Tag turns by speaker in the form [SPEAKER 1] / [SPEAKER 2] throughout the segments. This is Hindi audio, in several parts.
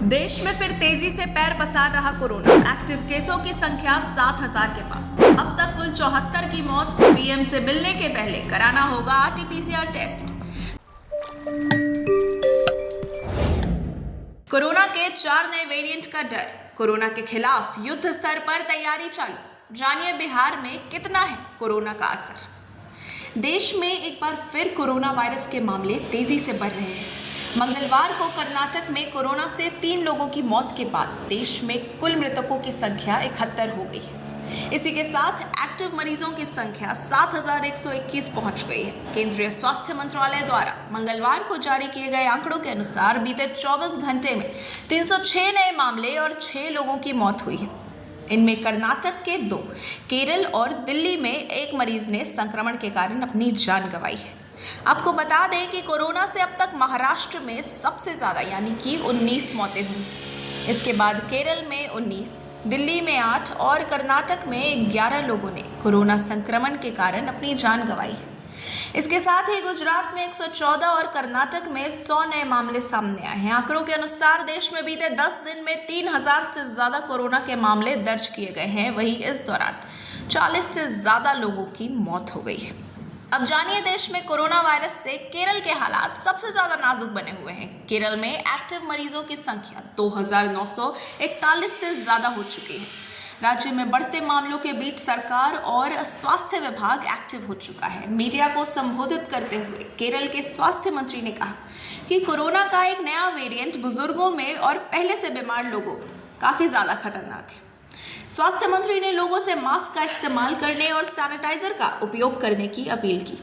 [SPEAKER 1] देश में फिर तेजी से पैर पसार रहा कोरोना। एक्टिव केसों की संख्या 7,000 के पास। अब तक कुल 74 की मौत। पीएम से मिलने के पहले कराना होगा आरटीपीसीआर टेस्ट। कोरोना के 4 नए वेरिएंट का डर। कोरोना के खिलाफ युद्ध स्तर पर तैयारी चालू। जानिए बिहार में कितना है कोरोना का असर। देश में एक बार फिर कोरोना वायरस के मामले तेजी से बढ़ रहे हैं। मंगलवार को कर्नाटक में कोरोना से 3 लोगों की मौत के बाद देश में कुल मृतकों की संख्या 71 हो गई है। इसी के साथ एक्टिव मरीजों की संख्या 7,121 पहुंच गई है। केंद्रीय स्वास्थ्य मंत्रालय द्वारा मंगलवार को जारी किए गए आंकड़ों के अनुसार बीते 24 घंटे में 306 नए मामले और 6 लोगों की मौत हुई है। इनमें कर्नाटक के 2, केरल और दिल्ली में 1 मरीज ने संक्रमण के कारण अपनी जान गंवाई है। आपको बता दें कि कोरोना से अब तक महाराष्ट्र में सबसे ज्यादा यानी कि 19 मौतें हुई। इसके बाद केरल में 19, दिल्ली में 8 और कर्नाटक में 11 लोगों ने कोरोना संक्रमण के कारण अपनी जान गंवाई है। इसके साथ ही गुजरात में 114 और कर्नाटक में 100 नए मामले सामने आए हैं। आंकड़ों के अनुसार देश में बीते 10 दिन में 3,000 से ज्यादा कोरोना के मामले दर्ज किए गए हैं। वहीं इस दौरान 40 से ज्यादा लोगों की मौत हो गई है। अब जानिए देश में कोरोना वायरस से केरल के हालात सबसे ज्यादा नाजुक बने हुए हैं। केरल में एक्टिव मरीजों की संख्या 2,941 से ज्यादा हो चुकी है। राज्य में बढ़ते मामलों के बीच सरकार और स्वास्थ्य विभाग एक्टिव हो चुका है। मीडिया को संबोधित करते हुए केरल के स्वास्थ्य मंत्री ने कहा कि कोरोना का एक नया वेरिएंट बुजुर्गों में और पहले से बीमार लोगों में काफी ज्यादा खतरनाक है। स्वास्थ्य मंत्री ने लोगों से मास्क का इस्तेमाल करने और सैनिटाइजर का उपयोग करने की अपील की।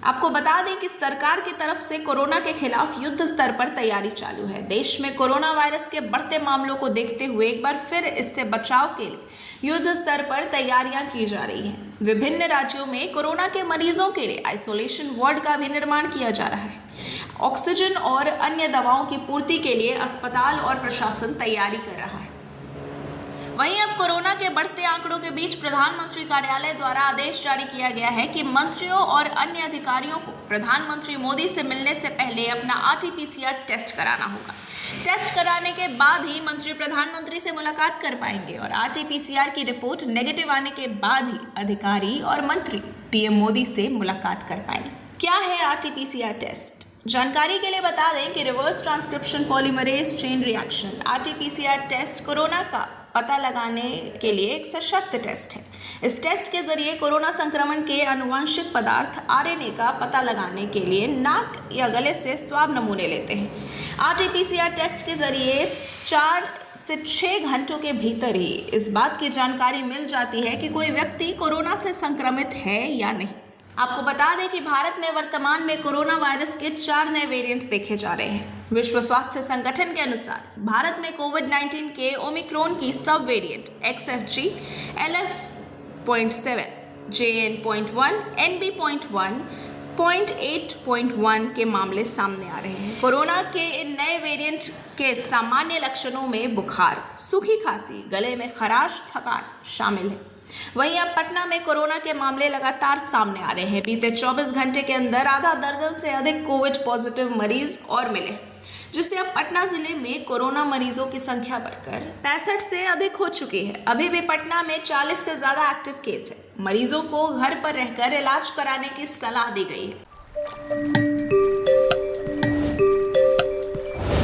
[SPEAKER 1] आपको बता दें कि सरकार की तरफ से कोरोना के खिलाफ युद्ध स्तर पर तैयारी चालू है। देश में कोरोना वायरस के बढ़ते मामलों को देखते हुए एक बार फिर इससे बचाव के लिए युद्ध स्तर पर तैयारियां की जा रही हैं। विभिन्न राज्यों में कोरोना के मरीजों के लिए आइसोलेशन वार्ड का भी निर्माण किया जा रहा है। ऑक्सीजन और अन्य दवाओं की पूर्ति के लिए अस्पताल और प्रशासन तैयारी कर रहा है। वहीं अब कोरोना के बढ़ते आंकड़ों के बीच प्रधानमंत्री कार्यालय द्वारा आदेश जारी किया गया है कि मंत्रियों और अन्य अधिकारियों को प्रधानमंत्री मोदी से मिलने से पहले अपना आरटीपीसीआर टेस्ट कराना होगा। टेस्ट कराने के बाद ही मंत्री प्रधानमंत्री से मुलाकात कर पाएंगे और आरटीपीसीआर की रिपोर्ट नेगेटिव आने के बाद ही अधिकारी और मंत्री पीएम मोदी से मुलाकात कर पाएंगे। क्या है आरटीपीसीआर टेस्ट? जानकारी के लिए बता दें कि reverse transcription polymerase chain reaction RTPCR test corona का पता लगाने के लिए एक सशक्त टेस्ट है। इस टेस्ट के जरिए कोरोना संक्रमण के आनुवंशिक पदार्थ आरएनए का पता लगाने के लिए नाक या गले से स्वाब नमूने लेते हैं। आरटीपीसीआर टेस्ट के जरिए 4 से 6 घंटों के भीतर ही इस बात की जानकारी मिल जाती है कि कोई व्यक्ति कोरोना से संक्रमित है या नहीं। आपको बता दें कि भारत में वर्तमान में कोरोना वायरस के 4 नए वेरिएंट्स देखे जा रहे हैं। विश्व स्वास्थ्य संगठन के अनुसार भारत में कोविड-19 के ओमिक्रॉन की सब variant XFG, LF.7, JN.1, NB.1, 0.8.1 के मामले सामने आ रहे हैं। कोरोना के इन नए वेरिएंट के सामान्य लक्षणों में बुखार, सूखी खांसी, गले में खराश, थकान शामिल है। वहीं अब पटना में कोरोना के मामले लगातार सामने आ रहे हैं। बीते 24 घंटे के अंदर आधा दर्जन से अधिक कोविड पॉजिटिव मरीज और मिले, जिससे अब पटना जिले में कोरोना मरीजों की संख्या बढ़कर 65 से अधिक हो चुकी है। अभी भी पटना में 40 से ज्यादा एक्टिव केस है। मरीजों को घर पर रहकर इलाज कराने की सलाह दी गई है।